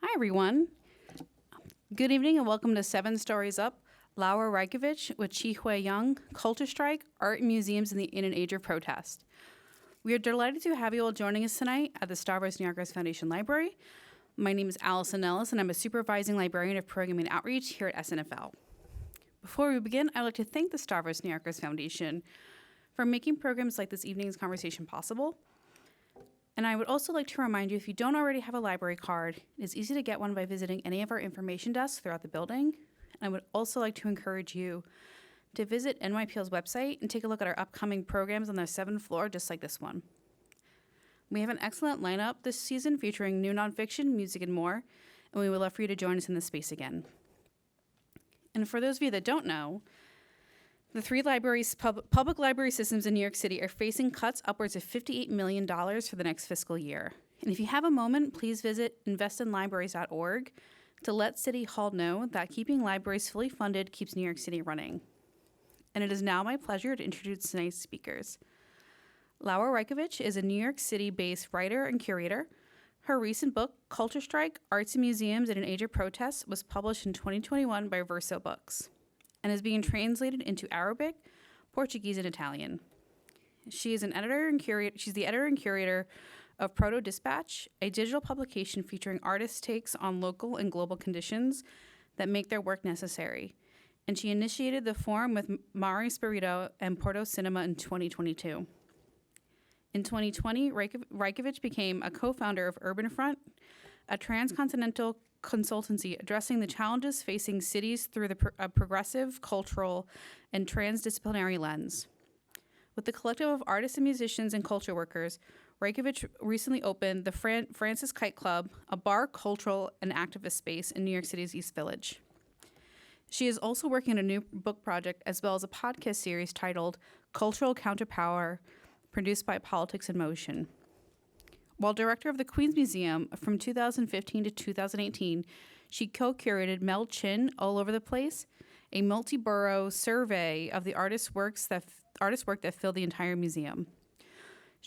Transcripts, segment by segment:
Hi, everyone. Good evening and welcome to 7 Stories Up, Laura Raicovich with Chi-hui Young, Culture Strike, Art and Museums in an Age of Protest. We are delighted to have you all joining us tonight at the Stavros Niarchos Foundation Library. My name is Allison Ellis, and I'm a supervising librarian of programming and outreach here at SNFL. Before we begin, I'd like to thank the Stavros Niarchos Foundation for making programs like this evening's conversation possible. And I would also like to remind you, if you don't already have a library card, it is easy to get one by visiting any of our information desks throughout the building. And I would also like to encourage you to visit NYPL's website and take a look at our upcoming programs on the 7th floor, just like this one. We have an excellent lineup this season featuring new nonfiction, music, and more, and we would love for you to join us in this space again. And for those of you that don't know, the 3 public library systems in New York City are facing cuts upwards of $58 million for the next fiscal year. And if you have a moment, please visit investinlibraries.org to let City Hall know that keeping libraries fully funded keeps New York City running. And it is now my pleasure to introduce tonight's speakers. Laura Raicovich is a New York City-based writer and curator. Her recent book, Culture Strike, Arts and Museums in an Age of Protest, was published in 2021 by Verso Books and is being translated into Arabic, Portuguese, and Italian. She's the editor and curator of Proto Dispatch, a digital publication featuring artists' takes on local and global conditions that make their work necessary. And she initiated the forum with Mari Spirito and Porto Cinema in 2022. In 2020, Raicovich became a co-founder of Urban Front, a transcontinental consultancy addressing the challenges facing cities through a progressive, cultural, and transdisciplinary lens. With the collective of artists and musicians and culture workers, Raicovich recently opened the Francis Kite Club, a bar, cultural, and activist space in New York City's East Village. She is also working on a new book project as well as a podcast series titled Cultural Counterpower, produced by Politics in Motion. While director of the Queens Museum from 2015 to 2018, she co-curated Mel Chin All Over the Place, a multi-borough survey of the artist work that filled the entire museum.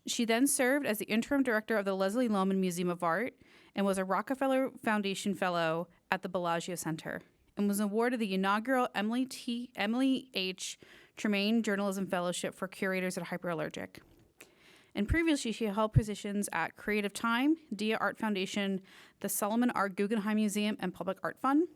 She then served as the interim director of the Leslie Lohman Museum of Art and was a Rockefeller Foundation Fellow at the Bellagio Center and was awarded the inaugural Emily H. Tremaine Journalism Fellowship for curators at Hyperallergic. And previously, she held positions at Creative Time, Dia Art Foundation, the Solomon Art Guggenheim Museum, and Public Art Fund.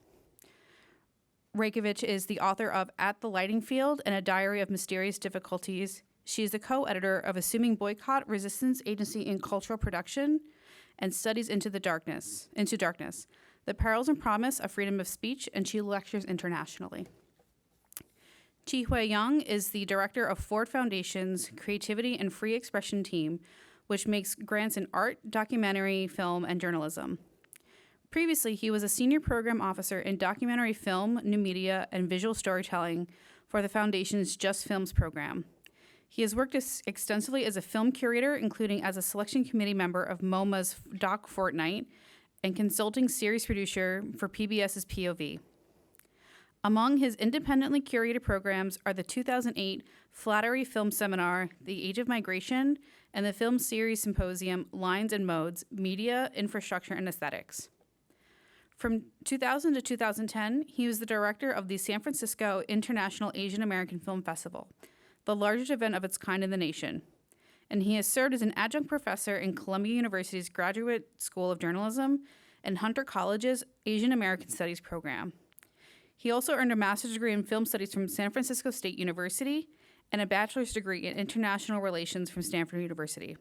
Raicovich is the author of At the Lighting Field and A Diary of Mysterious Difficulties. She is the co-editor of Assuming Boycott, Resistance, Agency, and Cultural Production, and Studies into Darkness, The Perils and Promise of Freedom of Speech, and she lectures internationally. Chi-hui Young is the director of Ford Foundation's Creativity and Free Expression team, which makes grants in art, documentary, film, and journalism. Previously, he was a senior program officer in documentary film, new media, and visual storytelling for the Foundation's Just Films program. He has worked extensively as a film curator, including as a selection committee member of MoMA's Doc Fortnight and consulting series producer for PBS's POV. Among his independently curated programs are the 2008 Flattery Film Seminar, The Age of Migration, and the film series symposium, Lines and Modes, Media, Infrastructure, and Aesthetics. From 2000 to 2010, he was the director of the San Francisco International Asian American Film Festival, the largest event of its kind in the nation. And he has served as an adjunct professor in Columbia University's Graduate School of Journalism and Hunter College's Asian American Studies program. He also earned a master's degree in film studies from San Francisco State University and a bachelor's degree in international relations from Stanford University.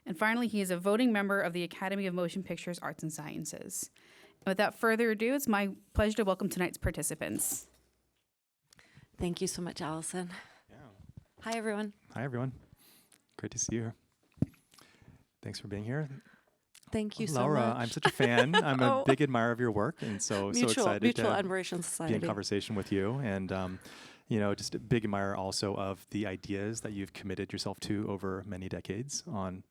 And finally, he is a voting member of the Academy of Motion Pictures Arts and Sciences. And without further ado, it's my pleasure to welcome tonight's participants. Thank you so much, Allison. Yeah. Hi, everyone. Hi, everyone. Great to see you here. Thanks for being here. Thank you so Laura, much. I'm such a fan. I'm a big admirer of your work, and so excited Mutual to Admiration Society. be in conversation with you. And just a big admirer also of the ideas that you've committed yourself to over many decades on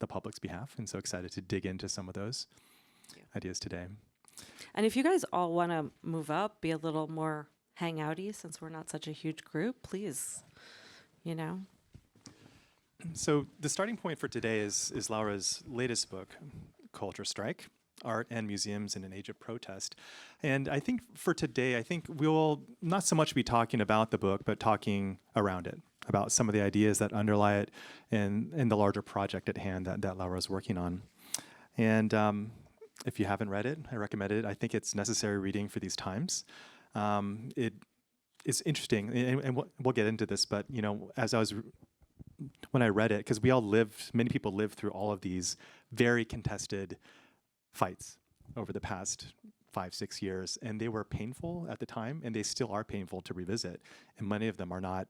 the public's behalf. And so excited to dig into some of those ideas today. And if you guys all want to move up, be a little more hangouty, since we're not such a huge group, please, So the starting point for today is Laura's latest book, Culture Strike, Art and Museums in an Age of Protest. And I think for today, I think we will not so much be talking about the book, but talking around it, about some of the ideas that underlie it and the larger project at hand that Laura is working on. And if you haven't read it, I recommend it. I think it's necessary reading for these times. It is interesting, and we'll get into this, but when I read it, because many people lived through all of these very contested fights over the past 5-6 years, and they were painful at the time, and they still are painful to revisit, and many of them are not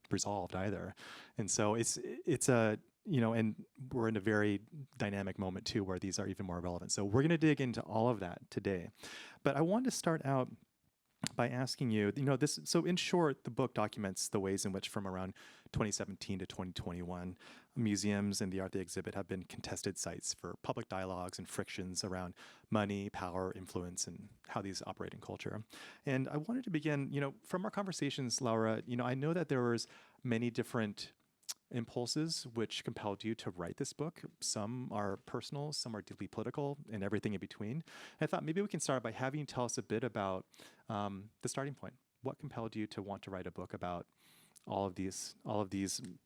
resolved either. And so it's and we're in a very dynamic moment too, where these are even more relevant. So we're going to dig into all of that today. But I wanted to start out by asking you, so in short, the book documents the ways in which from around 2017 to 2021, museums and the art they exhibit have been contested sites for public dialogues and frictions around money, power, influence, and how these operate in culture. And I wanted to begin, from our conversations, Laura, I know that there was many different impulses which compelled you to write this book. Some are personal, some are deeply political, and everything in between. I thought maybe we can start by having you tell us a bit about the starting point. What compelled you to want to write a book about all of these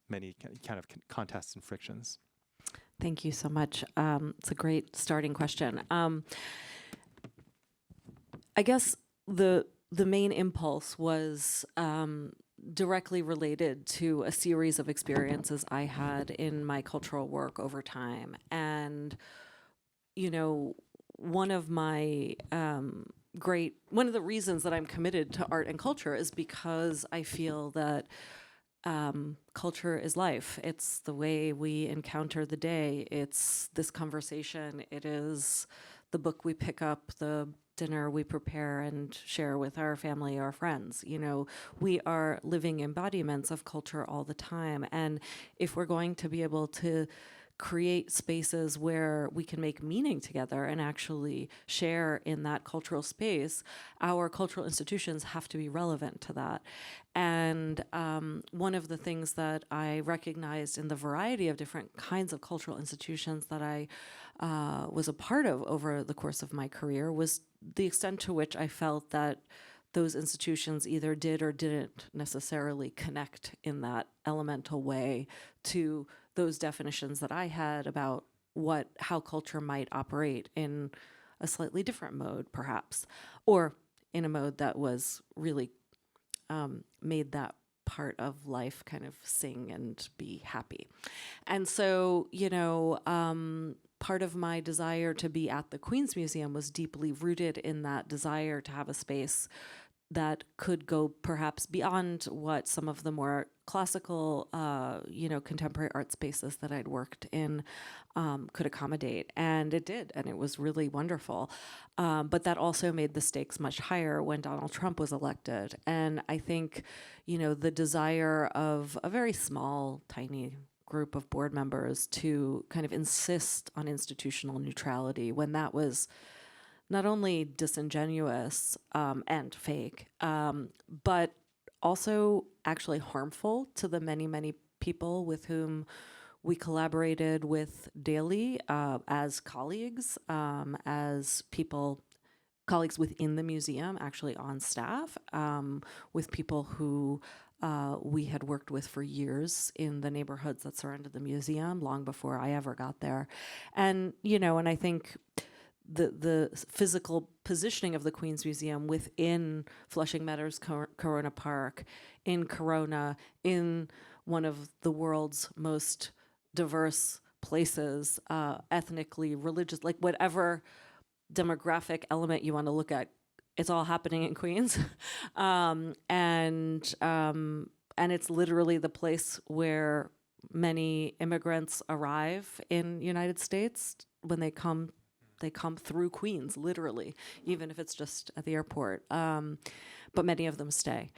many kind of contests and frictions? Thank you so much. It's a great starting question. I guess the main impulse was directly related to a series of experiences I had in my cultural work over time. And, one of my one of the reasons that I'm committed to art and culture is because I feel that culture is life. It's the way we encounter the day. It's this conversation. It is the book we pick up, the dinner we prepare and share with our family or friends. We are living embodiments of culture all the time. And if we're going to be able to create spaces where we can make meaning together and actually share in that cultural space, our cultural institutions have to be relevant to that. And one of the things that I recognized in the variety of different kinds of cultural institutions that I was a part of over the course of my career was the extent to which I felt that those institutions either did or didn't necessarily connect in that elemental way to those definitions that I had about how culture might operate in a slightly different mode, perhaps, or in a mode that was really made that part of life kind of sing and be happy. And so, part of my desire to be at the Queen's Museum was deeply rooted in that desire to have a space that could go perhaps beyond what some of the more classical, contemporary art spaces that I'd worked in could accommodate. And it did, and it was really wonderful. But that also made the stakes much higher when Donald Trump was elected. And I think, the desire of a very small, tiny group of board members to kind of insist on institutional neutrality when that was not only disingenuous and fake, but also actually harmful to the many, many people with whom we collaborated with daily as colleagues, as colleagues within the museum, actually on staff, with people who we had worked with for years in the neighborhoods that surrounded the museum long before I ever got there. And, and I think the physical positioning of the Queen's Museum within Flushing Meadows Corona Park, in Corona, in one of the world's most diverse places, ethnically, religious, like whatever demographic element you want to look at, it's all happening in Queens. And it's literally the place where many immigrants arrive in United States when they come through Queens, literally, even if it's just at the airport. But many of them stay.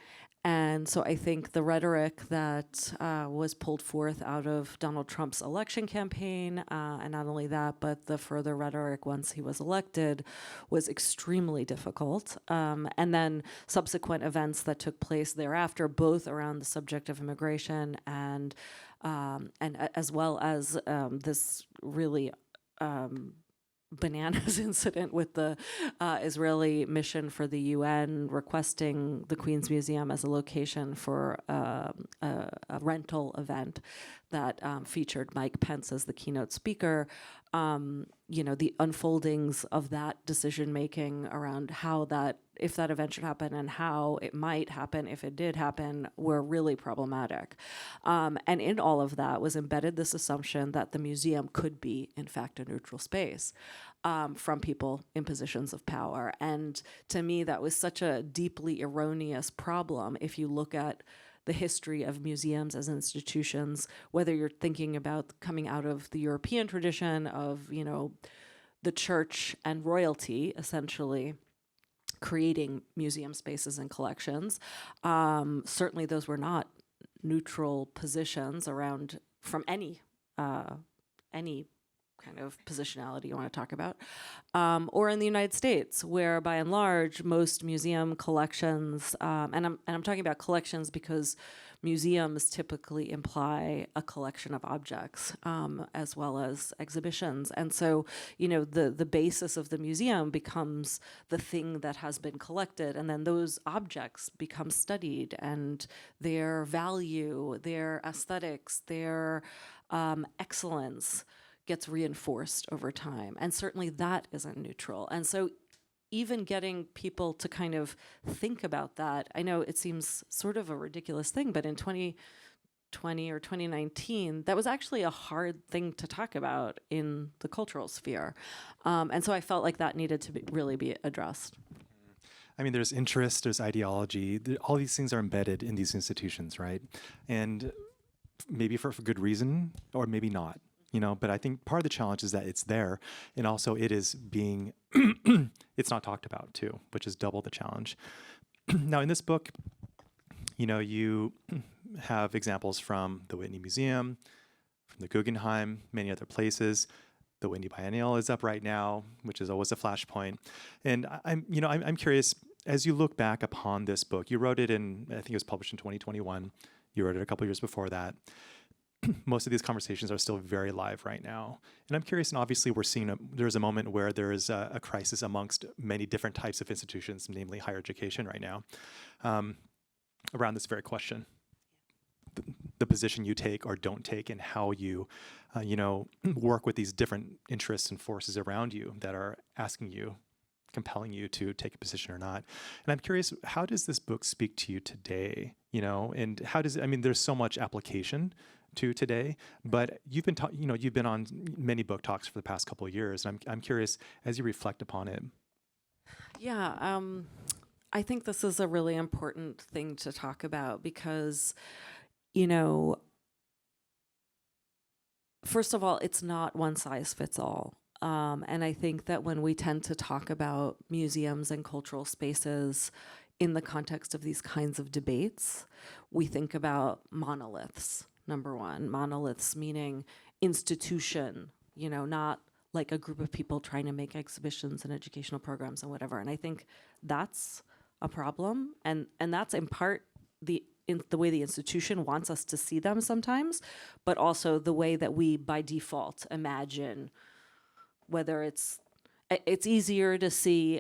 And so I think the rhetoric that was pulled forth out of Donald Trump's election campaign, and not only that, but the further rhetoric once he was elected, was extremely difficult. And then subsequent events that took place thereafter, both around the subject of immigration and as well as this really bananas incident with the Israeli mission for the UN requesting the Queen's Museum as a location for a rental event that featured Mike Pence as the keynote speaker. The unfoldings of that decision making around how that, if that event should happen and how it might happen if it did happen, were really problematic. And in all of that was embedded this assumption that the museum could be, in fact, a neutral space from people in positions of power. And to me, that was such a deeply erroneous problem if you look at the history of museums as institutions, whether you're thinking about coming out of the European tradition of, the church and royalty, essentially, creating museum spaces and collections. Certainly those were not neutral positions around from any kind of positionality you want to talk about, or in the United States, where by and large most museum collections, and I'm talking about collections because museums typically imply a collection of objects as well as exhibitions, and so the basis of the museum becomes the thing that has been collected, and then those objects become studied, and their value, their aesthetics, their excellence gets reinforced over time. And certainly that isn't neutral. And so even getting people to kind of think about that, I know it seems sort of a ridiculous thing, but in 2020 or 2019, that was actually a hard thing to talk about in the cultural sphere. And so I felt like that needed to really be addressed. I mean, there's interest, there's ideology, all these things are embedded in these institutions, right? And maybe for good reason, or maybe not. But I think part of the challenge is that it's there, and also it is being, it's not talked about too, which is double the challenge. Now in this book, you have examples from the Whitney Museum, from the Guggenheim, many other places. The Whitney Biennial is up right now, which is always a flashpoint. And I'm curious, as you look back upon this book, you wrote it in, I think it was published in 2021. You wrote it a couple years before that. Most of these conversations are still very live right now. And I'm curious, and obviously we're seeing there's a moment where there is a crisis amongst many different types of institutions, namely higher education right now, around this very question. The position you take or don't take, and how you, work with these different interests and forces around you that are asking you, compelling you to take a position or not. And I'm curious, how does this book speak to you today? And how does there's so much application to today, but you've been you've been on many book talks for the past couple of years, and I'm curious, as you reflect upon it. Yeah, I think this is a really important thing to talk about because, first of all, it's not one size fits all. And I think that when we tend to talk about museums and cultural spaces in the context of these kinds of debates, we think about monoliths. Number one, monoliths meaning institution, not like a group of people trying to make exhibitions and educational programs and whatever. And I think that's a problem. And that's in part the way the institution wants us to see them sometimes, but also the way that we by default imagine, whether it's easier to see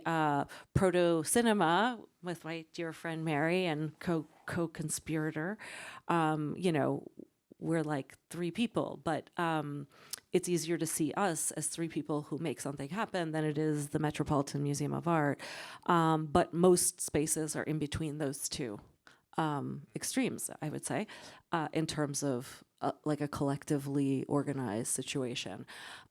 proto-cinema with my dear friend Mary and co-conspirator, we're like three people, but it's easier to see us as three people who make something happen than it is the Metropolitan Museum of Art. But most spaces are in between those two extremes, I would say, in terms of like a collectively organized situation.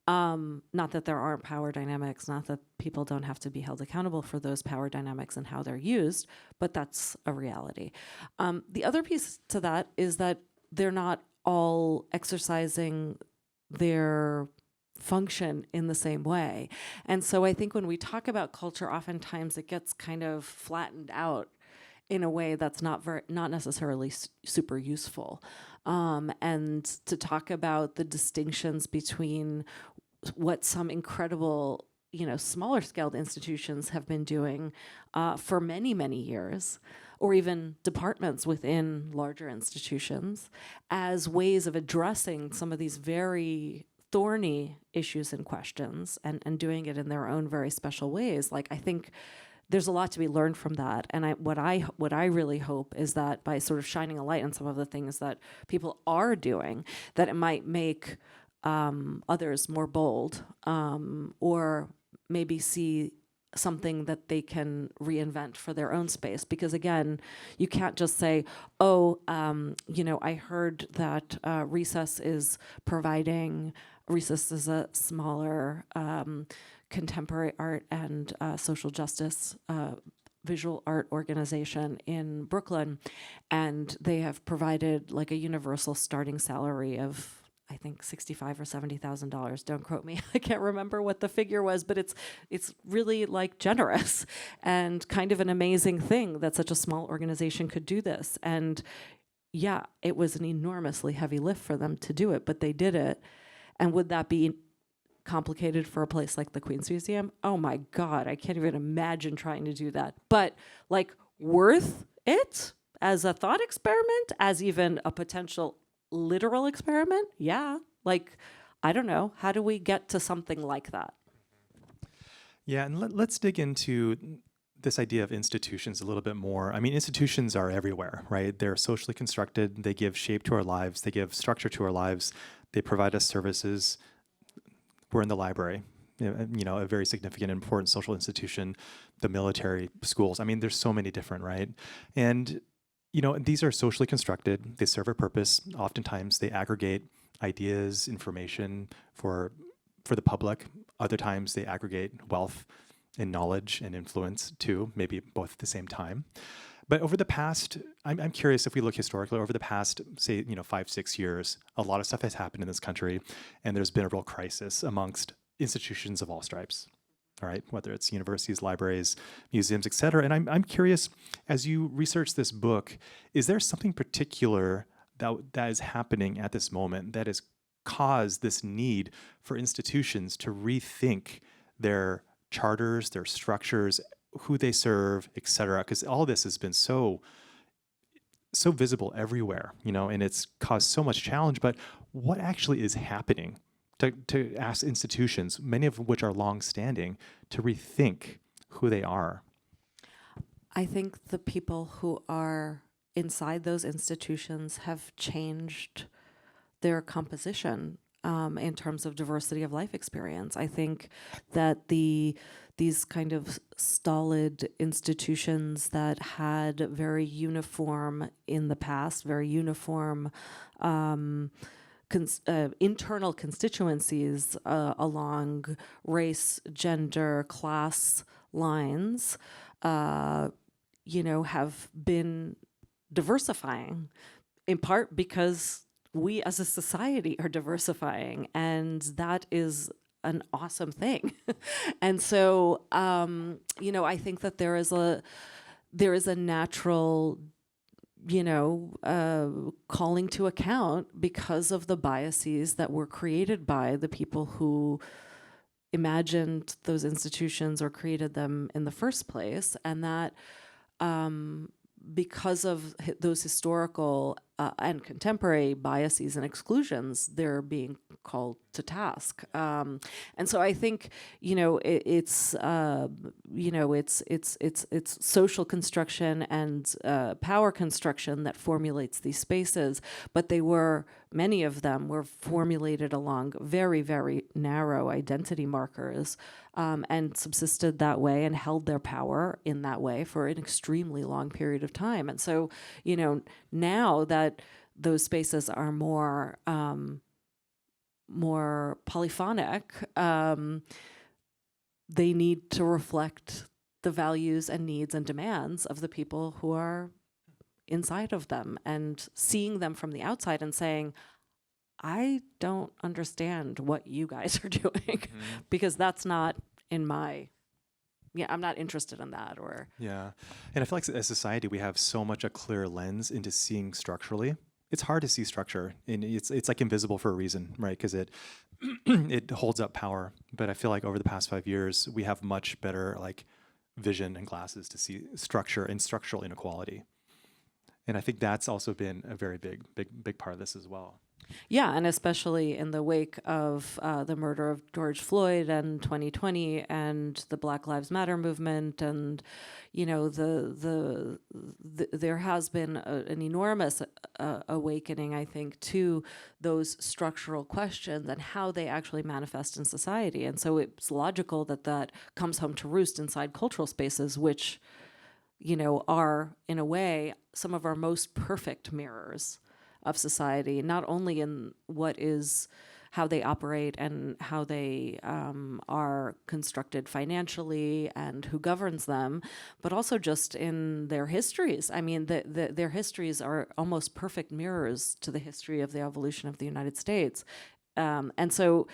Not that there aren't power dynamics, not that people don't have to be held accountable for those power dynamics and how they're used, but that's a reality. The other piece to that is that they're not all exercising their function in the same way. And so I think when we talk about culture, oftentimes it gets kind of flattened out in a way that's not necessarily super useful. And to talk about the distinctions between what some incredible, smaller scaled institutions have been doing for many, many years, or even departments within larger institutions, as ways of addressing some of these very thorny issues and questions and doing it in their own very special ways. Like, I think there's a lot to be learned from that. And what I really hope is that by sort of shining a light on some of the things that people are doing, that it might make others more bold, or maybe see something that they can reinvent for their own space. Because again, you can't just say, oh, I heard that Recess is a smaller contemporary art and social justice visual art organization in Brooklyn, and they have provided like a universal starting salary of, I think, $65,000 or $70,000. Don't quote me. I can't remember what the figure was, but it's really like generous and kind of an amazing thing that such a small organization could do this. And yeah, it was an enormously heavy lift for them to do it, but they did it. And would that be complicated for a place like the Queen's Museum? Oh my God, I can't even imagine trying to do that. But like, worth it as a thought experiment, as even a potential literal experiment? Yeah. Like, I don't know. How do we get to something like that? Yeah, and let's dig into this idea of institutions a little bit more. I mean, institutions are everywhere, right? They're socially constructed. They give shape to our lives. They give structure to our lives. They provide us services. We're in the library, a very significant, important social institution, the military, schools. I mean, there's so many different, right? And these are socially constructed. They serve a purpose. Oftentimes, they aggregate ideas, information for the public. Other times, they aggregate wealth and knowledge and influence too, maybe both at the same time. But over the past, I'm curious if we look historically, over the past, say, 5-6 years, a lot of stuff has happened in this country, and there's been a real crisis amongst institutions of all stripes. All right, whether it's universities, libraries, museums, et cetera. And I'm curious, as you research this book, is there something particular that is happening at this moment that has caused this need for institutions to rethink their charters, their structures, who they serve, et cetera? Because all this has been so visible everywhere, and it's caused so much challenge. But what actually is happening to ask institutions, many of which are long-standing, to rethink who they are? I think the people who are inside those institutions have changed their composition in terms of diversity of life experience. I think that these kind of stolid institutions that had very uniform in the past, very uniform internal constituencies along race, gender, class lines, have been diversifying, in part because we as a society are diversifying, and that is an awesome thing. And so, I think that there is a natural, calling to account because of the biases that were created by the people who imagined those institutions or created them in the first place, and that because of those historical and contemporary biases and exclusions, they're being called to task. And so I think, it's social construction and power construction that formulates these spaces, but many of them were formulated along very, very narrow identity markers, and subsisted that way and held their power in that way for an extremely long period of time. And so, now that those spaces are more polyphonic, they need to reflect the values and needs and demands of the people who are inside of them, and seeing them from the outside and saying, I don't understand what you guys are doing, because that's not in I'm not interested in that. Yeah. And I feel like as a society, we have so much a clear lens into seeing structurally. It's hard to see structure, and it's like invisible for a reason, right? Because it holds up power. But I feel like over the past 5 years, we have much better vision and glasses to see structure and structural inequality. And I think that's also been a very big part of this as well. Yeah, and especially in the wake of the murder of George Floyd and 2020 and the Black Lives Matter movement, and there has been an enormous awakening, I think, to those structural questions and how they actually manifest in society. And so it's logical that that comes home to roost inside cultural spaces, which are, in a way, some of our most perfect mirrors of society, not only in how they operate and how they are constructed financially and who governs them, but also just in their histories. I mean, their histories are almost perfect mirrors to the history of the evolution of the United States. And so,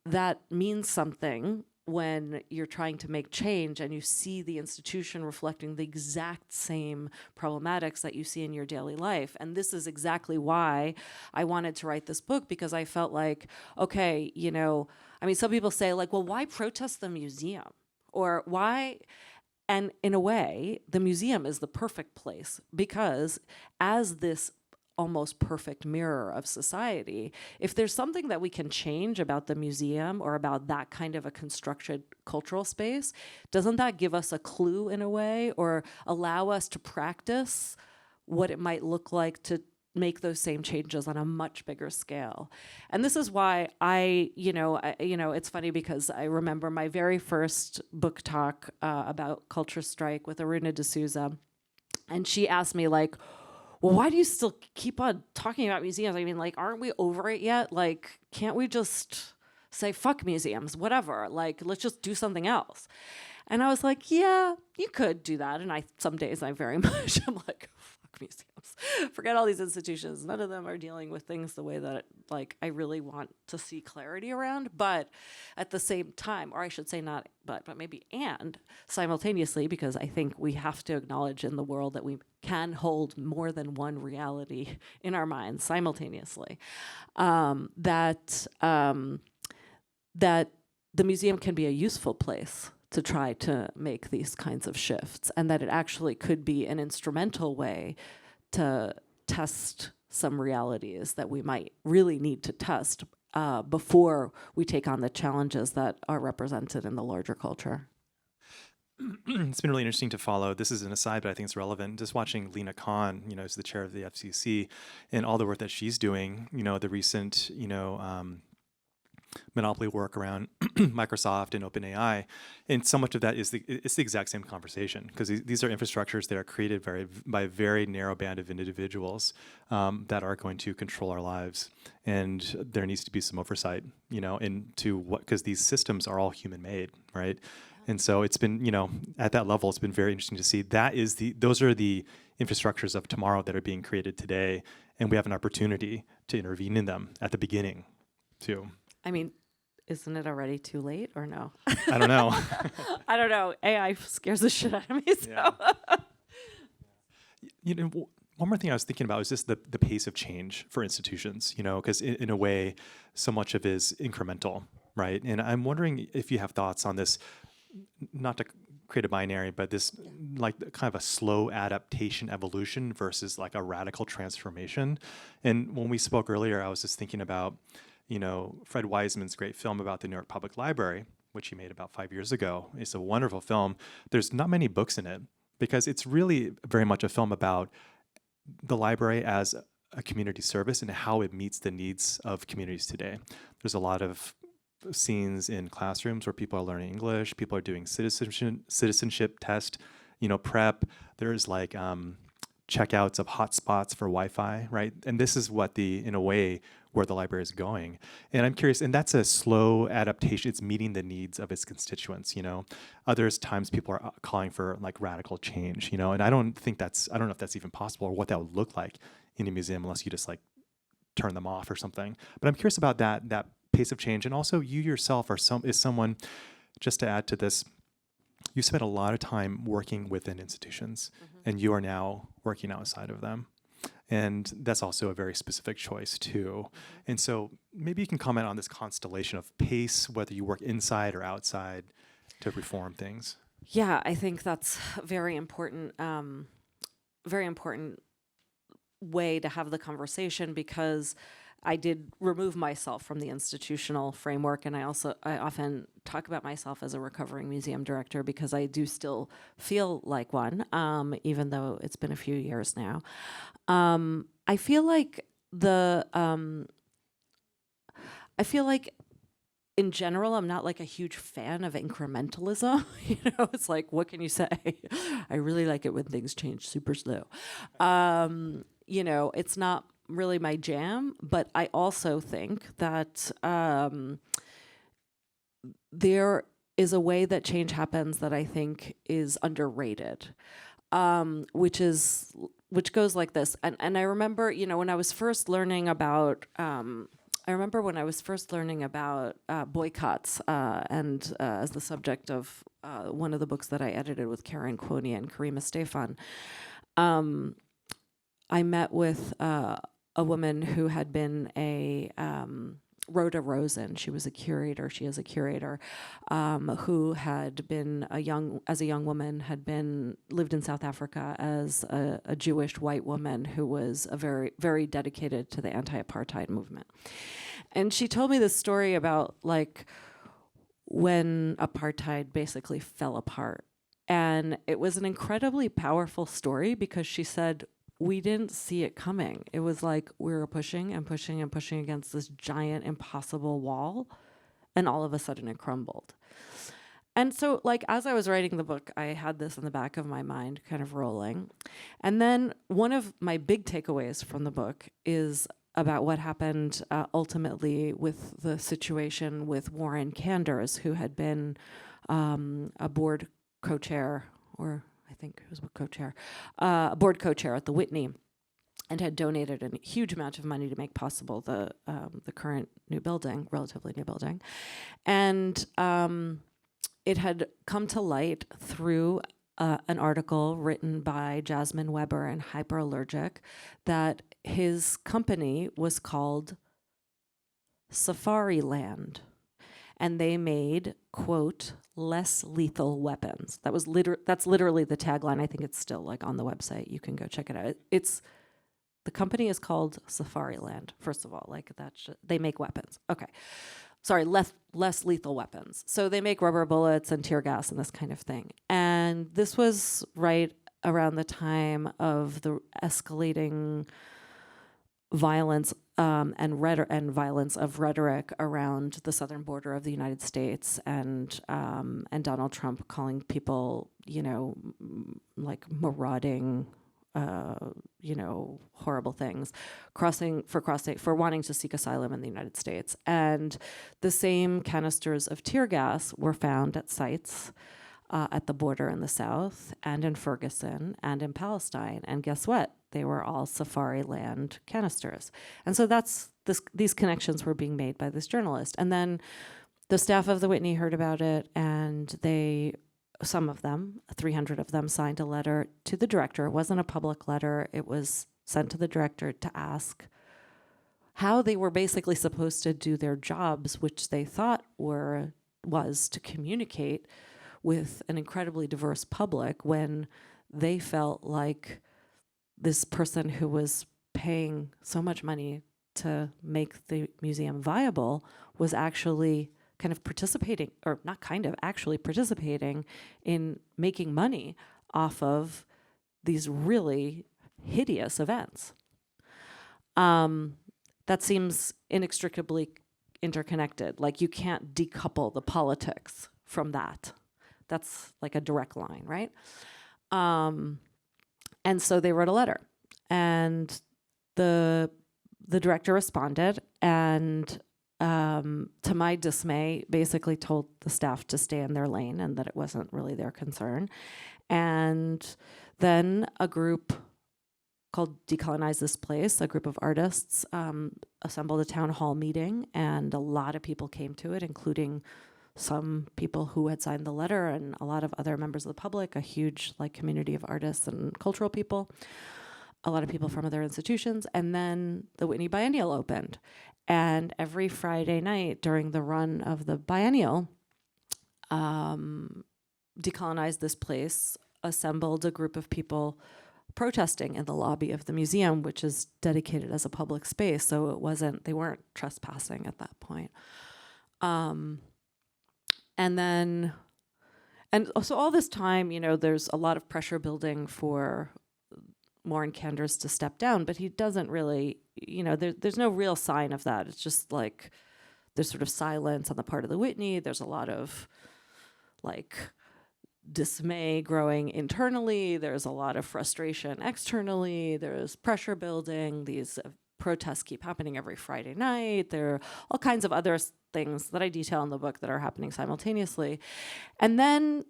that means something when you're trying to make change and you see the institution reflecting the exact same problematics that you see in your daily life. And this is exactly why I wanted to write this book, because I felt like, okay, some people say, like, well, why protest the museum? Or why? And in a way, the museum is the perfect place, because as this almost perfect mirror of society, if there's something that we can change about the museum or about that kind of a constructed cultural space, doesn't that give us a clue in a way, or allow us to practice what it might look like to make those same changes on a much bigger scale? And this is why it's funny, because I remember my very first book talk about culture strike with Aruna D'Souza, and she asked me, like, well, why do you still keep on talking about museums? I mean, like, aren't we over it yet? Like, can't we just say, fuck museums, whatever? Like, let's just do something else. And I was like, yeah, you could do that. And some days I very much am like, fuck museums. Forget all these institutions. None of them are dealing with things the way that, like, I really want to see clarity around. But at the same time, or I should say not but maybe and simultaneously, because I think we have to acknowledge in the world that we can hold more than one reality in our minds simultaneously, that the museum can be a useful place to try to make these kinds of shifts, and that it actually could be an instrumental way to test some realities that we might really need to test before we take on the challenges that are represented in the larger culture. It's been really interesting to follow. This is an aside, but I think it's relevant. Just watching Lena Khan, who's the chair of the FCC, and all the work that she's doing, the recent, monopoly work around Microsoft and OpenAI, and so much of that is it's the exact same conversation, because these are infrastructures that are created by a very narrow band of individuals that are going to control our lives, and there needs to be some oversight, into what, because these systems are all human made, right? And so it's been, at that level, it's been very interesting to see those are the infrastructures of tomorrow that are being created today, and we have an opportunity to intervene in them at the beginning, too. I mean, isn't it already too late, or no? I don't know. I don't know. AI scares the shit out of me. So. Yeah. One more thing I was thinking about is just the pace of change for institutions, because in a way, so much of it is incremental, right? And I'm wondering if you have thoughts on this, not to create a binary, but this like kind of a slow adaptation evolution versus like a radical transformation. And when we spoke earlier, I was just thinking about, Fred Wiseman's great film about the New York Public Library, which he made about 5 years ago. It's a wonderful film. There's not many books in it, because it's really very much a film about the library as a community service and how it meets the needs of communities today. There's a lot of scenes in classrooms where people are learning English, people are doing citizenship test, prep. There's like checkouts of hotspots for Wi-Fi, right? And this is what in a way, where the library is going. And I'm curious, and that's a slow adaptation. It's meeting the needs of its constituents, Others times people are calling for like radical change, and I don't know if that's even possible or what that would look like in a museum unless you just like turn them off or something. But I'm curious about that pace of change. And also you yourself is someone, just to add to this, you spent a lot of time working within institutions, and you are now working outside of them. And that's also a very specific choice too. And so maybe you can comment on this constellation of pace, whether you work inside or outside to reform things. Yeah, I think that's a very important way to have the conversation, because I did remove myself from the institutional framework, and I often talk about myself as a recovering museum director because I do still feel like one, even though it's been a few years now. I feel like in general, I'm not like a huge fan of incrementalism. It's like, what can you say? I really like it when things change super slow. It's not really my jam, but I also think that there is a way that change happens that I think is underrated, which goes like this. And I remember, when I was first learning about boycotts and as the subject of one of the books that I edited with Karen Kwoni and Karima Stefan, I met with a woman who had been Rhoda Rosen. She is a curator, who had been as a young woman, lived in South Africa as a Jewish white woman who was very, very dedicated to the anti-apartheid movement. And she told me this story about like when apartheid basically fell apart. And it was an incredibly powerful story because she said, we didn't see it coming. It was like we were pushing and pushing and pushing against this giant, impossible wall, and all of a sudden it crumbled. And so, like, as I was writing the book, I had this in the back of my mind kind of rolling. And then one of my big takeaways from the book is about what happened ultimately with the situation with Warren Kanders, who had been a board co-chair, or I think it was a board co-chair at the Whitney, and had donated a huge amount of money to make possible the current relatively new building. And it had come to light through an article written by Jasmine Weber in Hyperallergic that his company was called Safari Land. And they made, quote, less lethal weapons. That's literally the tagline. I think it's still like on the website. You can go check it out. The company is called Safari Land, first of all. Like they make weapons. Okay. Sorry, less lethal weapons. So they make rubber bullets and tear gas and this kind of thing. And this was right around the time of the escalating violence and violence of rhetoric around the southern border of the United States, and Donald Trump calling people, like marauding, horrible things, for wanting to seek asylum in the United States. And the same canisters of tear gas were found at sites at the border in the South and in Ferguson and in Palestine. And guess what? They were all Safari Land canisters. And so these connections were being made by this journalist. And then the staff of the Whitney heard about it, and some of them, 300 of them, signed a letter to the director. It wasn't a public letter. It was sent to the director to ask how they were basically supposed to do their jobs, which they thought was to communicate with an incredibly diverse public, when they felt like this person who was paying so much money to make the museum viable was actually actually participating in making money off of these really hideous events. That seems inextricably interconnected. Like, you can't decouple the politics from that. That's like a direct line, right? And so they wrote a letter, and the director responded, and to my dismay, basically told the staff to stay in their lane and that it wasn't really their concern. And then a group called Decolonize This Place, a group of artists, assembled a town hall meeting, and a lot of people came to it, including some people who had signed the letter and a lot of other members of the public, a huge community of artists and cultural people, a lot of people from other institutions. And then the Whitney Biennial opened. And every Friday night during the run of the biennial, Decolonize This Place assembled a group of people protesting in the lobby of the museum, which is dedicated as a public space. So they weren't trespassing at that point. So all this time, there's a lot of pressure building for Warren Kanders to step down, but he doesn't really, there's no real sign of that. It's just like there's sort of silence on the part of the Whitney. There's a lot of dismay growing internally. There's a lot of frustration externally. There's pressure building. These protests keep happening every Friday night. There are all kinds of other things that I detail in the book that are happening simultaneously. And then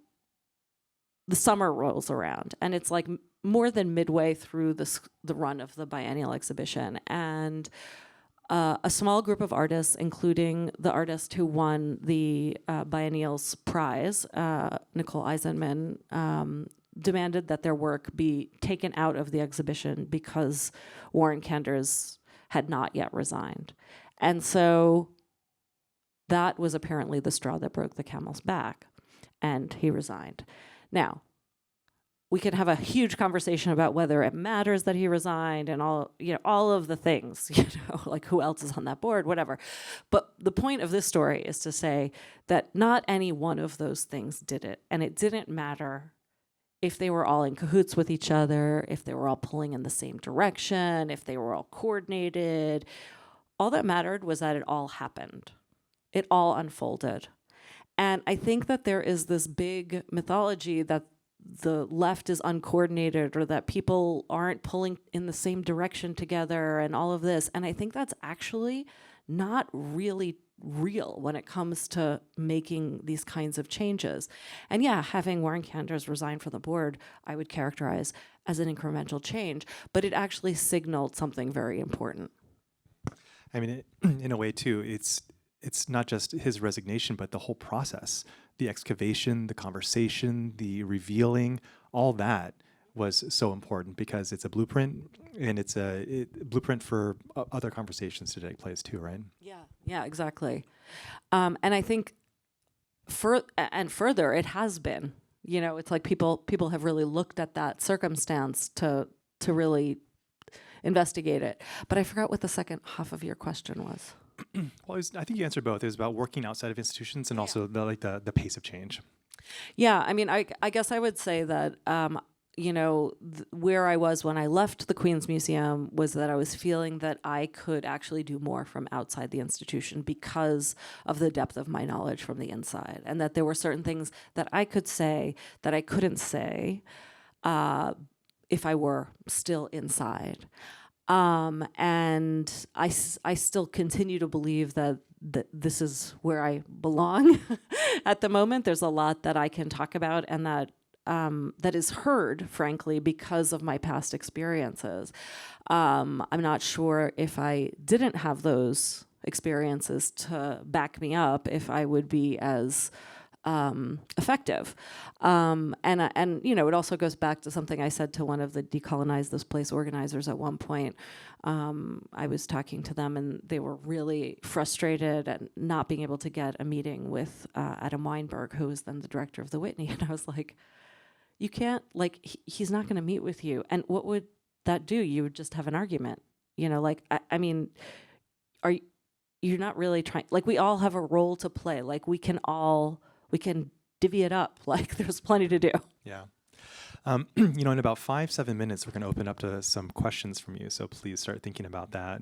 the summer rolls around, and it's like more than midway through the run of the biennial exhibition. And a small group of artists, including the artist who won the biennial's prize, Nicole Eisenman, demanded that their work be taken out of the exhibition because Warren Kanders had not yet resigned. And so that was apparently the straw that broke the camel's back, and he resigned. Now, we could have a huge conversation about whether it matters that he resigned and all of the things, like who else is on that board, whatever. But the point of this story is to say that not any one of those things did it. And it didn't matter if they were all in cahoots with each other, if they were all pulling in the same direction, if they were all coordinated. All that mattered was that it all happened. It all unfolded. And I think that there is this big mythology that the left is uncoordinated or that people aren't pulling in the same direction together and all of this. And I think that's actually not really real when it comes to making these kinds of changes. And yeah, having Warren Kanders resign from the board, I would characterize as an incremental change, but it actually signaled something very important. I mean, in a way too, it's not just his resignation, but the whole process, the excavation, the conversation, the revealing, all that was so important because it's a blueprint, and it's a blueprint for other conversations to take place too, right? Yeah, exactly. And I think further, it has been, it's like people have really looked at that circumstance to really investigate it. But I forgot what the second half of your question was. Well, I think you answered both. It was about working outside of institutions and also the pace of change. Yeah, I mean, I guess I would say that, where I was when I left the Queen's Museum was that I was feeling that I could actually do more from outside the institution because of the depth of my knowledge from the inside, and that there were certain things that I could say that I couldn't say if I were still inside. And I still continue to believe that this is where I belong at the moment. There's a lot that I can talk about and that is heard, frankly, because of my past experiences. I'm not sure if I didn't have those experiences to back me up, if I would be as effective. And it also goes back to something I said to one of the Decolonize This Place organizers at one point. I was talking to them, and they were really frustrated at not being able to get a meeting with Adam Weinberg, who was then the director of the Whitney. And I was like, you can't, he's not going to meet with you. And what would that do? You would just have an argument. I mean, you're not really trying, we all have a role to play. We can divvy it up. There's plenty to do. Yeah. In about 5-7 minutes, we're going to open up to some questions from you. So please start thinking about that.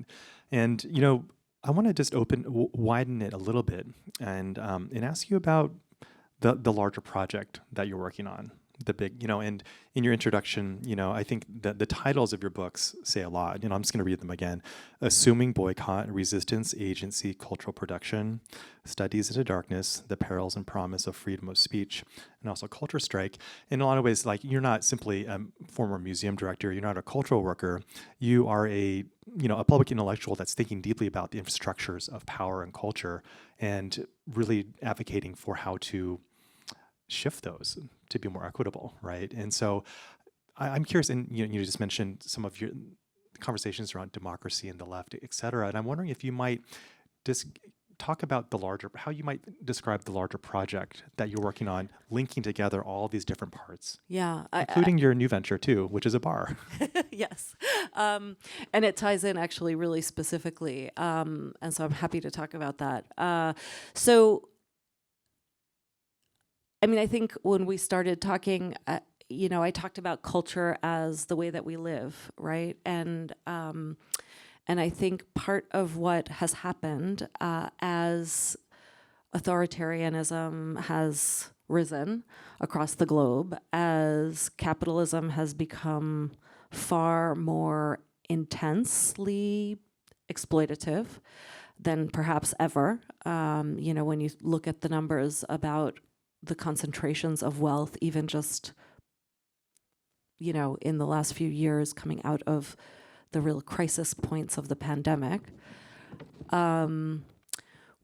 And, I want to just widen it a little bit and ask you about the larger project that you're working on. The big, and in your introduction, I think that the titles of your books say a lot. I'm just going to read them again. Assuming Boycott, Resistance, Agency, Cultural Production, Studies into Darkness, The Perils and Promise of Freedom of Speech, and also Culture Strike. In a lot of ways, you're not simply a former museum director, you're not a cultural worker, you are a public intellectual that's thinking deeply about the infrastructures of power and culture and really advocating for how to shift those to be more equitable, right? And so I'm curious, and you just mentioned some of your conversations around democracy and the left, et cetera, and I'm wondering if you might just talk about how you might describe the larger project that you're working on, linking together all these different parts, Yeah. including your new venture too, which is a bar. Yes. And it ties in actually really specifically. And so I'm happy to talk about that. So, I mean, I think when we started talking, I talked about culture as the way that we live, right? And I think part of what has happened as authoritarianism has risen across the globe, as capitalism has become far more intensely exploitative than perhaps ever. When you look at the numbers about the concentrations of wealth, even just, in the last few years coming out of the real crisis points of the pandemic,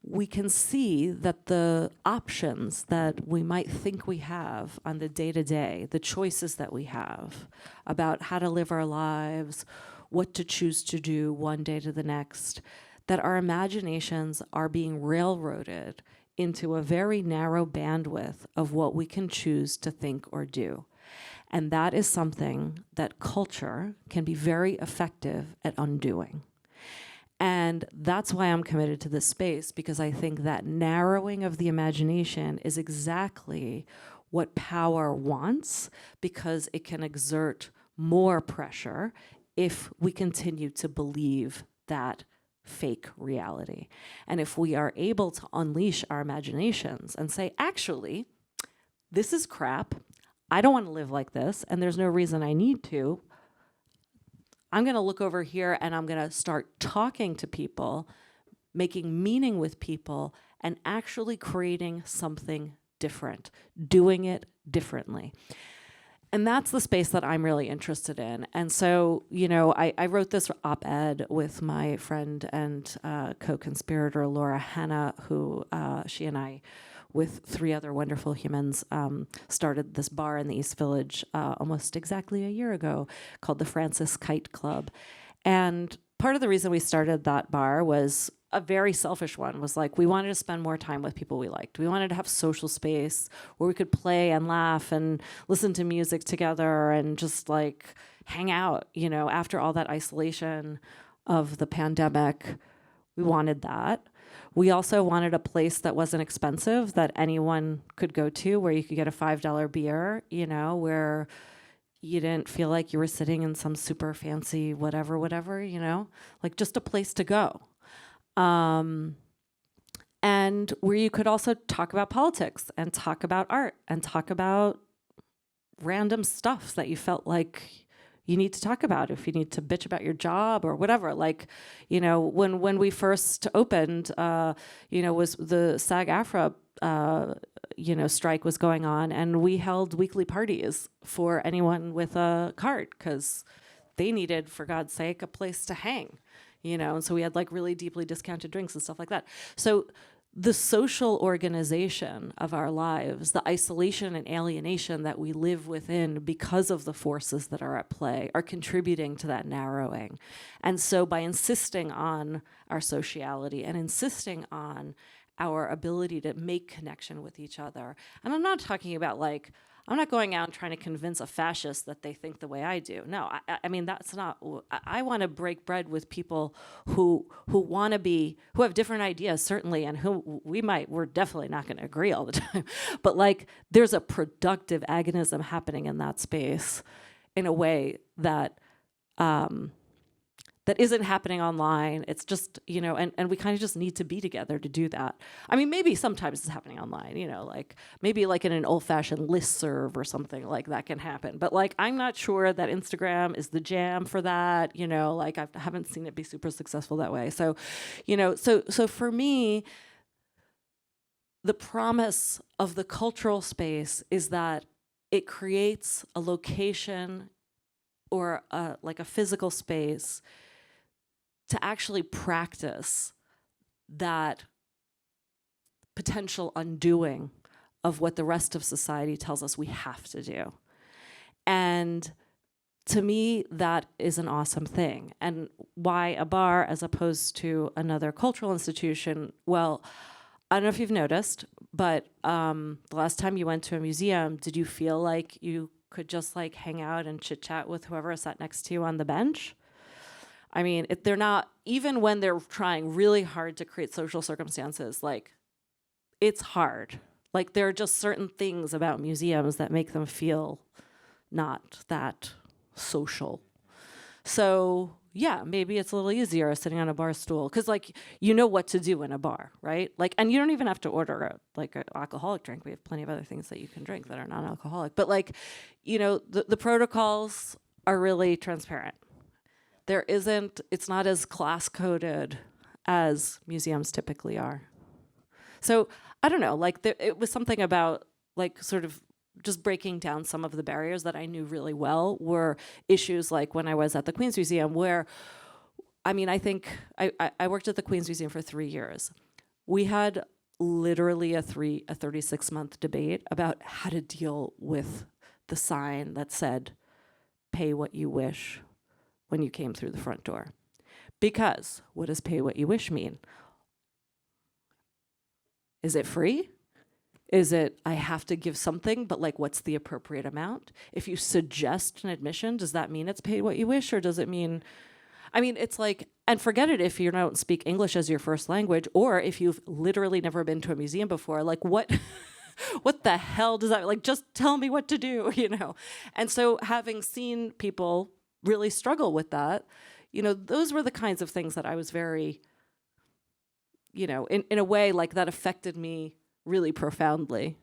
we can see that the options that we might think we have on the day-to-day, the choices that we have about how to live our lives, what to choose to do one day to the next, that our imaginations are being railroaded into a very narrow bandwidth of what we can choose to think or do. And that is something that culture can be very effective at undoing. And that's why I'm committed to this space, because I think that narrowing of the imagination is exactly what power wants, because it can exert more pressure if we continue to believe that fake reality. And if we are able to unleash our imaginations and say, actually, this is crap, I don't want to live like this, and there's no reason I need to, I'm going to look over here and I'm going to start talking to people, making meaning with people, and actually creating something different, doing it differently. And that's the space that I'm really interested in. And so, I wrote this op-ed with my friend and co-conspirator, Laura Hanna, who she and I, with 3 other wonderful humans, started this bar in the East Village almost exactly a year ago called the Francis Kite Club. And part of the reason we started that bar was a very selfish one, was like, we wanted to spend more time with people we liked. We wanted to have social space where we could play and laugh and listen to music together and just like hang out, after all that isolation of the pandemic. We wanted that. We also wanted a place that wasn't expensive, that anyone could go to, where you could get a $5 beer, where you didn't feel like you were sitting in some super fancy whatever, like just a place to go. And where you could also talk about politics and talk about art and talk about random stuff that you felt like you need to talk about, if you need to bitch about your job or whatever. Like, when we first opened, was the SAG-AFTRA, strike was going on, and we held weekly parties for anyone with a card, because they needed, for God's sake, a place to hang, and so we had like really deeply discounted drinks and stuff like that. So the social organization of our lives, the isolation and alienation that we live within because of the forces that are at play, are contributing to that narrowing. And so by insisting on our sociality and insisting on our ability to make connection with each other, and I'm not talking about like, I'm not going out and trying to convince a fascist that they think the way I do. No, I mean, that's not, I want to break bread with people who want to be, who have different ideas, certainly, and who we're definitely not going to agree all the time. But like, there's a productive agonism happening in that space in a way that, that isn't happening online. It's just, and we kind of just need to be together to do that. I mean, maybe sometimes it's happening online, like maybe like in an old-fashioned listserv or something like that can happen. But like, I'm not sure that Instagram is the jam for that, like I haven't seen it be super successful that way. So, so for me, the promise of the cultural space is that it creates a location or like a physical space to actually practice that potential undoing of what the rest of society tells us we have to do. And to me, that is an awesome thing. And why a bar as opposed to another cultural institution? Well, I don't know if you've noticed, but the last time you went to a museum, did you feel like you could just like hang out and chit chat with whoever sat next to you on the bench? I mean, they're not, even when they're trying really hard to create social circumstances, like, it's hard. Like, there are just certain things about museums that make them feel not that social. So yeah, maybe it's a little easier sitting on a bar stool, because like, you know what to do in a bar, right? Like, and you don't even have to order an alcoholic drink. We have plenty of other things that you can drink that are non-alcoholic. But like, you know, the protocols are really transparent. It's not as class coded as museums typically are. So I don't know, like it was something about like sort of just breaking down some of the barriers that I knew really well were issues like when I was at the Queen's Museum, where, I mean, I think I worked at the Queen's Museum for 3 years. We had literally a 36-month debate about how to deal with the sign that said, "Pay what you wish," when you came through the front door. Because what does pay what you wish mean? Is it free? Is it, I have to give something, but like, what's the appropriate amount? If you suggest an admission, does that mean it's pay what you wish? Or does it mean, I mean, it's like, and forget it if you don't speak English as your first language, or if you've literally never been to a museum before, like what, what the hell does that, like, just tell me what to do, you know? And so having seen people really struggle with that, you know, those were the kinds of things that I was very, you know, in a way like that affected me really profoundly.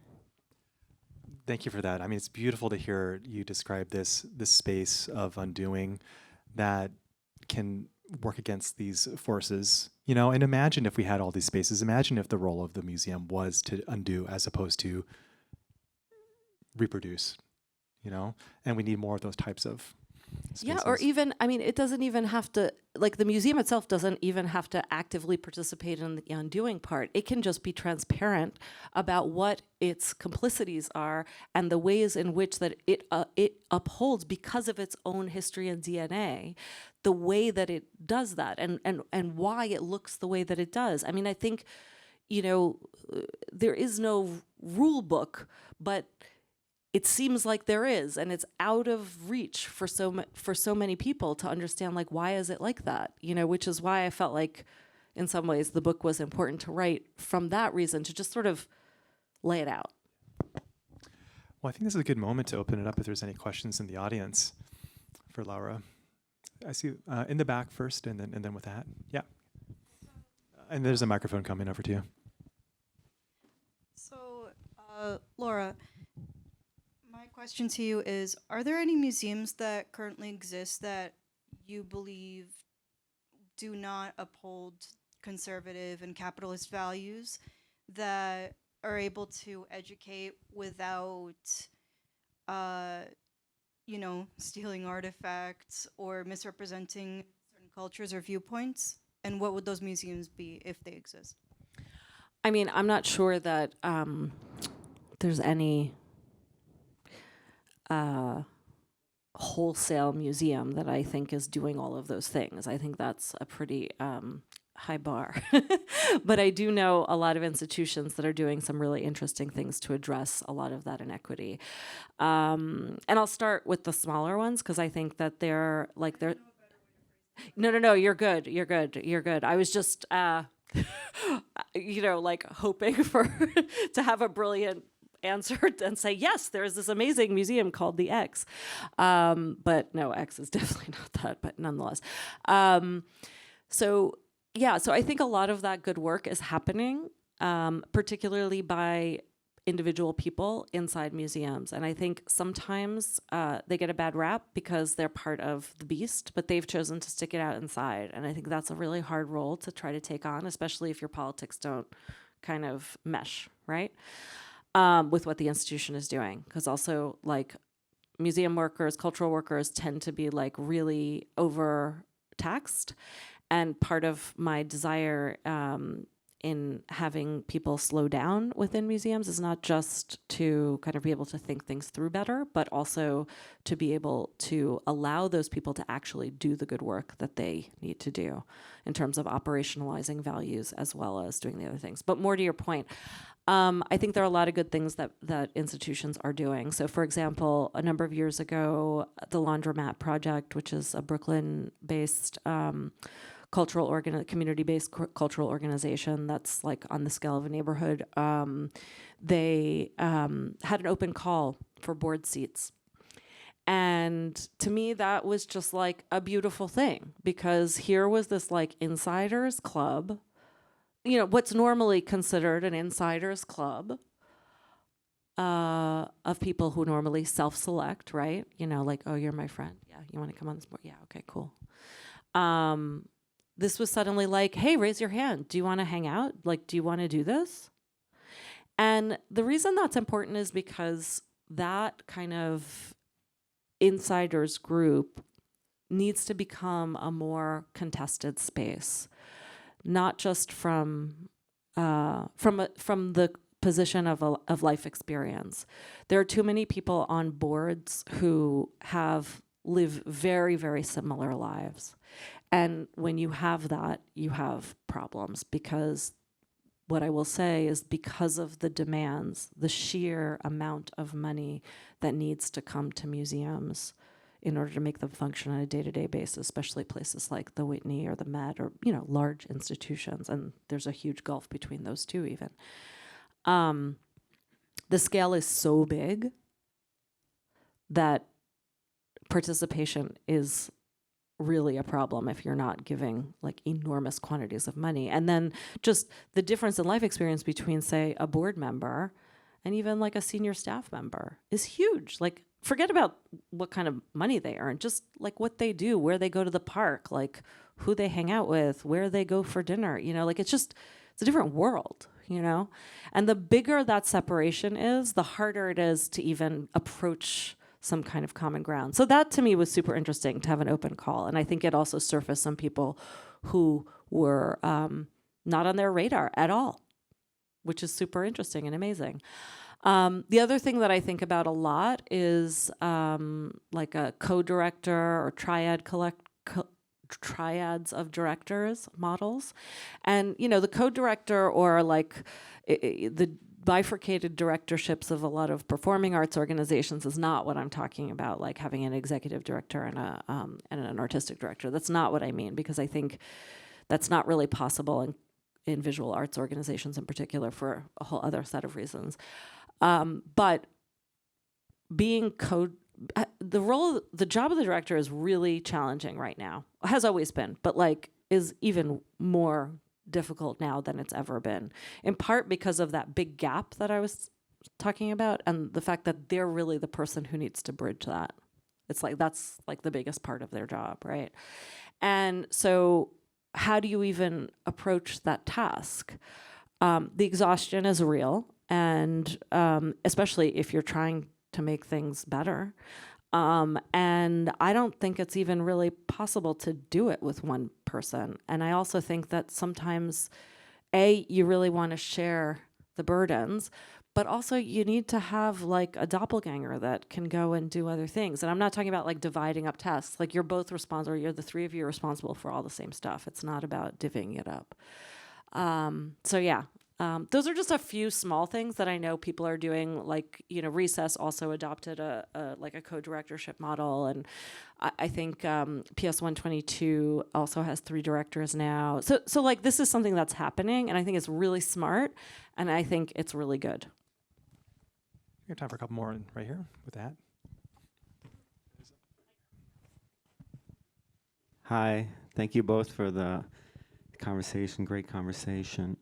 Thank you for that. I mean, it's beautiful to hear you describe this space of undoing that can work against these forces, you know, and imagine if we had all these spaces. Imagine if the role of the museum was to undo as opposed to reproduce, you know, and we need more of those types of spaces. Yeah, or even, I mean, it doesn't even have to, like the museum itself doesn't even have to actively participate in the undoing part. It can just be transparent about what its complicities are and the ways in which that it upholds, because of its own history and DNA, the way that it does that and why it looks the way that it does. I mean, I think, you know, there is no rule book, but it seems like there is, and it's out of reach for so many people to understand, like, why is it like that? You know, which is why I felt like in some ways the book was important to write from that reason, to just sort of lay it out. Well, I think this is a good moment to open it up if there's any questions in the audience for Laura. I see in the back first, and then with that. Yeah. And there's a microphone coming over to you. So, Laura, my question to you is, are there any museums that currently exist that you believe do not uphold conservative and capitalist values, that are able to educate without, you know, stealing artifacts or misrepresenting certain cultures or viewpoints? And what would those museums be if they exist? I mean, I'm not sure that there's any wholesale museum that I think is doing all of those things. I think that's a pretty high bar. But I do know a lot of institutions that are doing some really interesting things to address a lot of that inequity. And I'll start with the smaller ones, because I think that they're. No, you're good. I was just, you know, like hoping to have a brilliant answer and say, yes, there's this amazing museum called the X. But no, X is definitely not that, but nonetheless. So I think a lot of that good work is happening, particularly by individual people inside museums. And I think sometimes they get a bad rap because they're part of the beast, but they've chosen to stick it out inside. And I think that's a really hard role to try to take on, especially if your politics don't kind of mesh, right? With what the institution is doing. Because also, like, museum workers, cultural workers tend to be like really overtaxed. And part of my desire in having people slow down within museums is not just to kind of be able to think things through better, but also to be able to allow those people to actually do the good work that they need to do in terms of operationalizing values as well as doing the other things. But more to your point, I think there are a lot of good things that institutions are doing. So for example, a number of years ago, the Laundromat Project, which is a Brooklyn-based community-based cultural organization that's like on the scale of a neighborhood, they had an open call for board seats. And to me, that was just like a beautiful thing, because here was this like insiders club, you know, what's normally considered an insiders club of people who normally self-select, right? You know, like, oh, you're my friend. Yeah, you want to come on this board? Yeah, okay, cool. This was suddenly like, hey, raise your hand. Do you want to hang out? Like, do you want to do this? And the reason that's important is because that kind of insiders group needs to become a more contested space, not just from the position of life experience. There are too many people on boards who live very, very similar lives. And when you have that, you have problems, because what I will say is, because of the demands, the sheer amount of money that needs to come to museums in order to make them function on a day-to-day basis, especially places like the Whitney or the Met, or, you know, large institutions, and there's a huge gulf between those two even. The scale is so big that participation is really a problem if you're not giving like enormous quantities of money. And then just the difference in life experience between, say, a board member and even like a senior staff member is huge. Like, forget about what kind of money they earn, just like what they do, where they go to the park, like who they hang out with, where they go for dinner, you know, like it's a different world, you know? And the bigger that separation is, the harder it is to even approach some kind of common ground. So that to me was super interesting, to have an open call. And I think it also surfaced some people who were not on their radar at all, which is super interesting and amazing. The other thing that I think about a lot is like a co-director or triads of directors models. And, you know, the co-director, or like the bifurcated directorships of a lot of performing arts organizations, is not what I'm talking about, like having an executive director and an artistic director. That's not what I mean, because I think that's not really possible in visual arts organizations in particular, for a whole other set of reasons. But being the job of the director is really challenging right now. Has always been, but like is even more difficult now than it's ever been, in part because of that big gap that I was talking about, and the fact that they're really the person who needs to bridge that. It's like, that's like the biggest part of their job, right? And so how do you even approach that task? The exhaustion is real, and especially if you're trying to make things better. And I don't think it's even really possible to do it with one person. And I also think that sometimes, you really want to share the burdens, but also you need to have like a doppelganger that can go and do other things. And I'm not talking about like dividing up tasks. Like, you're both responsible, you're the three of you responsible for all the same stuff. It's not about divvying it up. So yeah. Those are just a few small things that I know people are doing. Like, you know, Recess also adopted a co-directorship model, and I think PS 122 also has 3 directors now. So like, this is something that's happening, and I think it's really smart, and I think it's really good. We have time for a couple more right here with that. Hi, thank you both for the conversation, great conversation.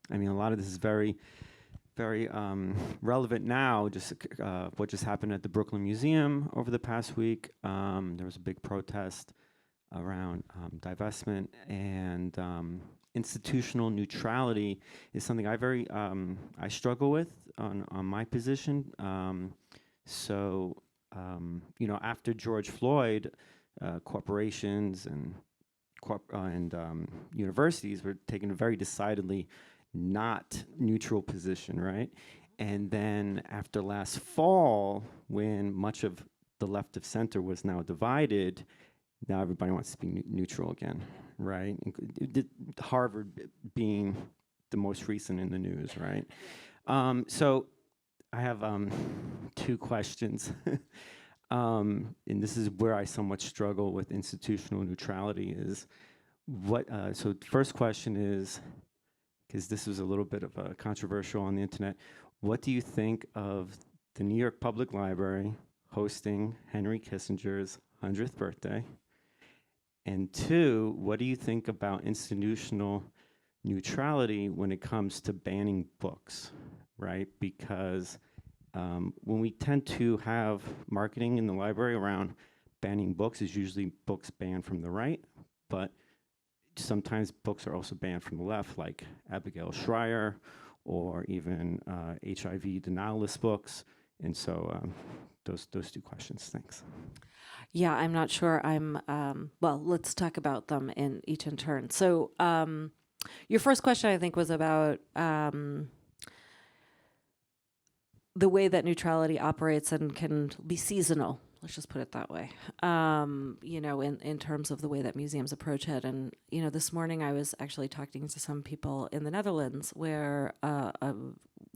I mean, a lot of this is very, very relevant now, just what just happened at the Brooklyn Museum over the past week. There was a big protest around divestment, and institutional neutrality is something I struggle with on my position. You know, after George Floyd, corporations and universities were taking a very decidedly not neutral position, right? And then after last fall, when much of the left of center was now divided, now everybody wants to be neutral again, right? Harvard being the most recent in the news, right? So I have 2 questions. And this is where I somewhat struggle with institutional neutrality is so the first question is, because this was a little bit of a controversial on the internet, what do you think of the New York Public Library hosting Henry Kissinger's 100th birthday? And 2, what do you think about institutional neutrality when it comes to banning books, right? Because when we tend to have marketing in the library around banning books, is usually books banned from the right, but sometimes books are also banned from the left, like Abigail Schreier, or even HIV denialist books. And so those 2 questions, thanks. Yeah, I'm not sure. Well, let's talk about them each in turn. So your first question, I think, was about the way that neutrality operates and can be seasonal. Let's just put it that way. In terms of the way that museums approach it. And, this morning I was actually talking to some people in the Netherlands where a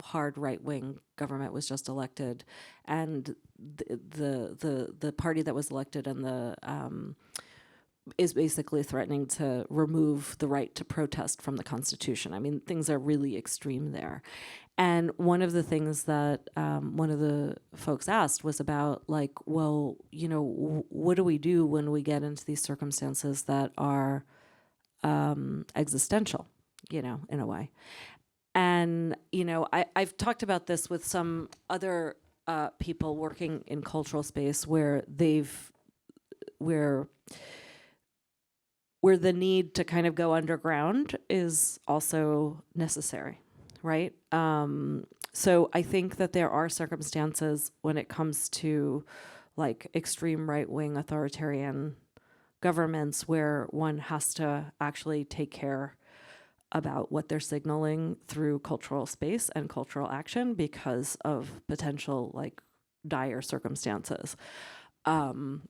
hard right-wing government was just elected, and the party that was elected and is basically threatening to remove the right to protest from the Constitution. I mean, things are really extreme there. And one of the things that one of the folks asked was about, like, well, what do we do when we get into these circumstances that are existential, in a way? And, I've talked about this with some other people working in cultural space where the need to kind of go underground is also necessary, right? So I think that there are circumstances when it comes to, like, extreme right-wing authoritarian governments where one has to actually take care about what they're signaling through cultural space and cultural action because of potential, like, dire circumstances. I've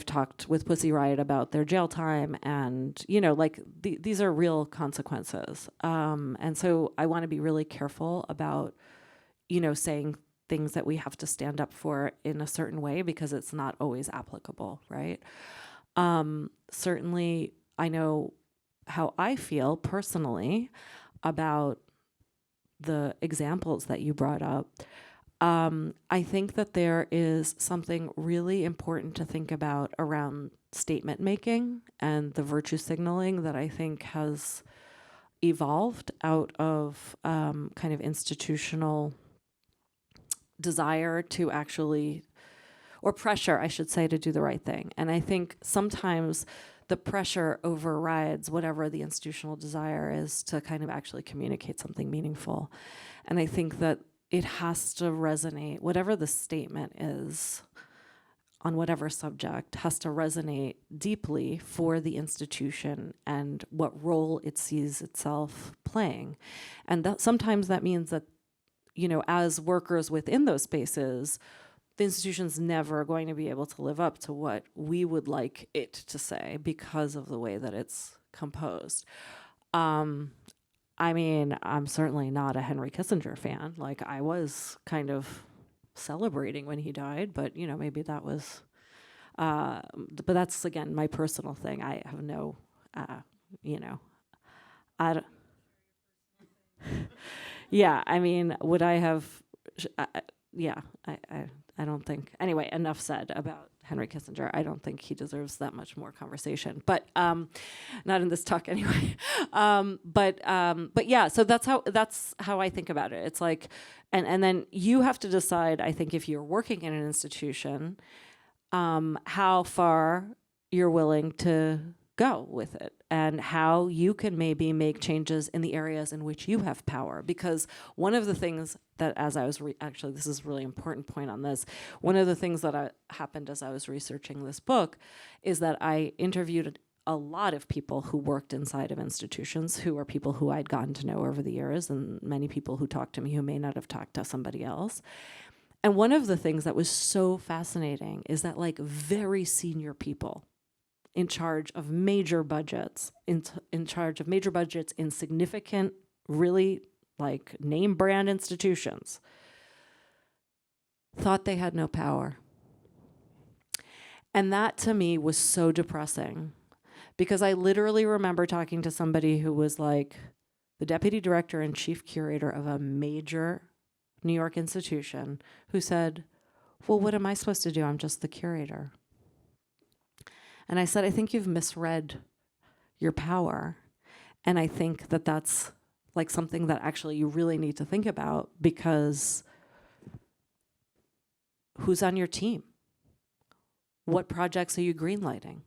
talked with Pussy Riot about their jail time, and, these are real consequences. And so I want to be really careful about, saying things that we have to stand up for in a certain way because it's not always applicable, right? Certainly, I know how I feel personally about the examples that you brought up. I think that there is something really important to think about around statement making and the virtue signaling that I think has evolved out of kind of institutional desire to actually, or pressure, I should say, to do the right thing. And I think sometimes the pressure overrides whatever the institutional desire is to kind of actually communicate something meaningful. And I think that it has to resonate, whatever the statement is on whatever subject has to resonate deeply for the institution and what role it sees itself playing. And that sometimes that means that, as workers within those spaces, the institution's never going to be able to live up to what we would like it to say because of the way that it's composed. I mean, I'm certainly not a Henry Kissinger fan. Like, I was kind of celebrating when he died, but, maybe that was, but that's, again, my personal thing. I have no, I don't, yeah, I mean, would I have, I don't think, anyway, enough said about Henry Kissinger. I don't think he deserves that much more conversation, but not in this talk anyway. But yeah, so that's how I think about it. It's like, and then you have to decide, I think, if you're working in an institution, how far you're willing to go with it. and how you can maybe make changes in the areas in which you have power. Because one of the things that, as I was actually, this is a really important point on this, one of the things that happened as I was researching this book is that I interviewed a lot of people who worked inside of institutions, who are people who I'd gotten to know over the years, and many people who talked to me who may not have talked to somebody else. And one of the things that was so fascinating is that, like, very senior people in charge of major budgets, in charge of major budgets in significant, really, like, name brand institutions, thought they had no power. And that to me was so depressing, because I literally remember talking to somebody who was like the deputy director and chief curator of a major New York institution, who said, well, what am I supposed to do? I'm just the curator. And I said, I think you've misread your power. And I think that that's like something that actually you really need to think about, because who's on your team? What projects are you greenlighting?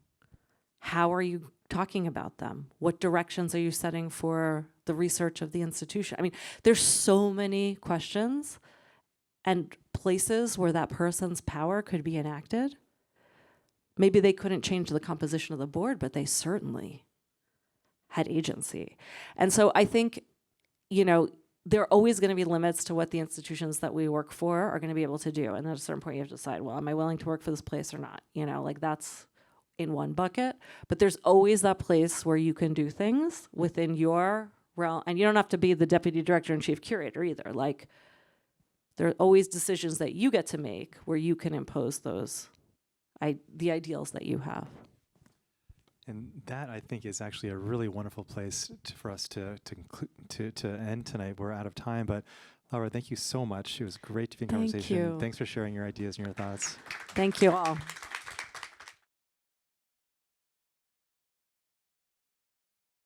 How are you talking about them? What directions are you setting for the research of the institution? I mean, there's so many questions and places where that person's power could be enacted. Maybe they couldn't change the composition of the board, but they certainly had agency. And so I think, you know, there are always going to be limits to what the institutions that we work for are going to be able to do. And at a certain point, you have to decide, well, am I willing to work for this place or not? You know, like, that's in one bucket. But there's always that place where you can do things within your realm. And you don't have to be the deputy director and chief curator either. Like, there are always decisions that you get to make where you can impose those, the ideals that you have. And that, I think, is actually a really wonderful place for us to end tonight. We're out of time, but Laura, thank you so much. It was great to be in Thank conversation. you. Thanks for sharing your ideas and your thoughts. Thank you all.